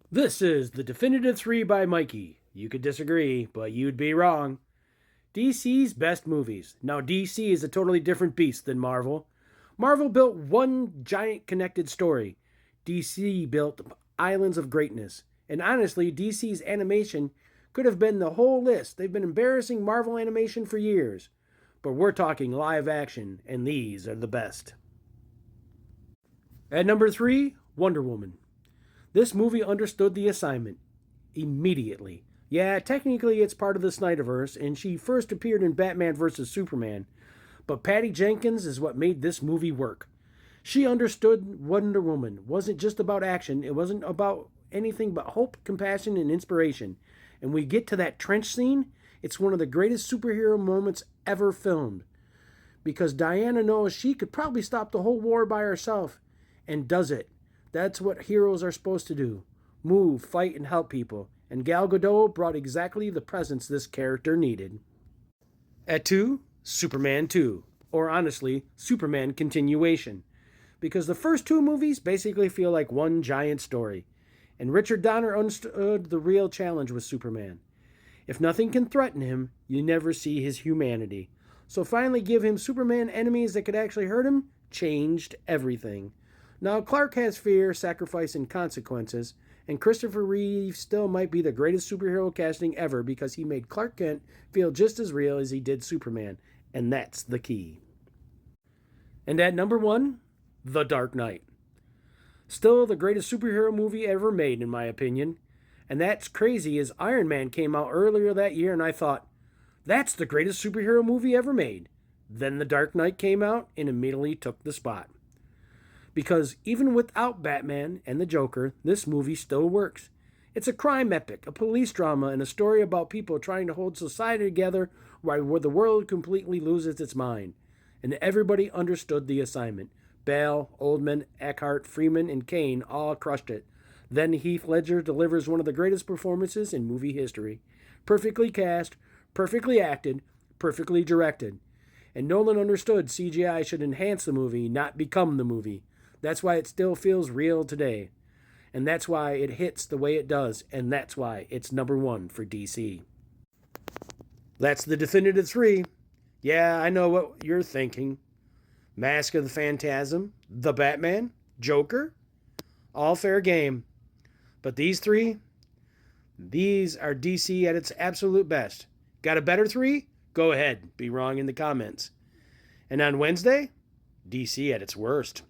This is the Definitive 3 by Mikey. You could disagree, but you'd be wrong. DC's best movies. Now, DC is a totally different beast than Marvel. Marvel built one giant connected story. DC built islands of greatness. And honestly, DC's animation could have been the whole list. They've been embarrassing Marvel animation for years. But we're talking live action, and these are the best. At number 3, Wonder Woman. This movie understood the assignment immediately. Yeah, technically it's part of the Snyderverse, and she first appeared in Batman vs. Superman, but Patty Jenkins is what made this movie work. She understood Wonder Woman wasn't just about action, it wasn't about anything but hope, compassion, and inspiration. And we get to that trench scene, it's one of the greatest superhero moments ever filmed. Because Diana knows she could probably stop the whole war by herself, and does it. That's what heroes are supposed to do: move, fight, and help people. And Gal Gadot brought exactly the presence this character needed. At 2, Superman 2. Or honestly, Superman Continuation. Because the first two movies basically feel like one giant story. And Richard Donner understood the real challenge with Superman. If nothing can threaten him, you never see his humanity. So finally give him Superman enemies that could actually hurt him changed everything. Now, Clark has fear, sacrifice, and consequences, and Christopher Reeve still might be the greatest superhero casting ever because he made Clark Kent feel just as real as he did Superman, and that's the key. And at number 1, The Dark Knight. Still the greatest superhero movie ever made, in my opinion. And that's crazy, as Iron Man came out earlier that year, and I thought, that's the greatest superhero movie ever made. Then The Dark Knight came out and immediately took the spot. Because even without Batman and the Joker, this movie still works. It's a crime epic, a police drama, and a story about people trying to hold society together while the world completely loses its mind. And everybody understood the assignment. Bale, Oldman, Eckhart, Freeman, and Kane all crushed it. Then Heath Ledger delivers one of the greatest performances in movie history. Perfectly cast, perfectly acted, perfectly directed. And Nolan understood CGI should enhance the movie, not become the movie. That's why it still feels real today. And that's why it hits the way it does. And that's why it's number 1 for DC. That's the Definitive 3. Yeah, I know what you're thinking. Mask of the Phantasm, The Batman, Joker, all fair game. But these are DC at its absolute best. Got a better 3? Go ahead, be wrong in the comments. And on Wednesday, DC at its worst.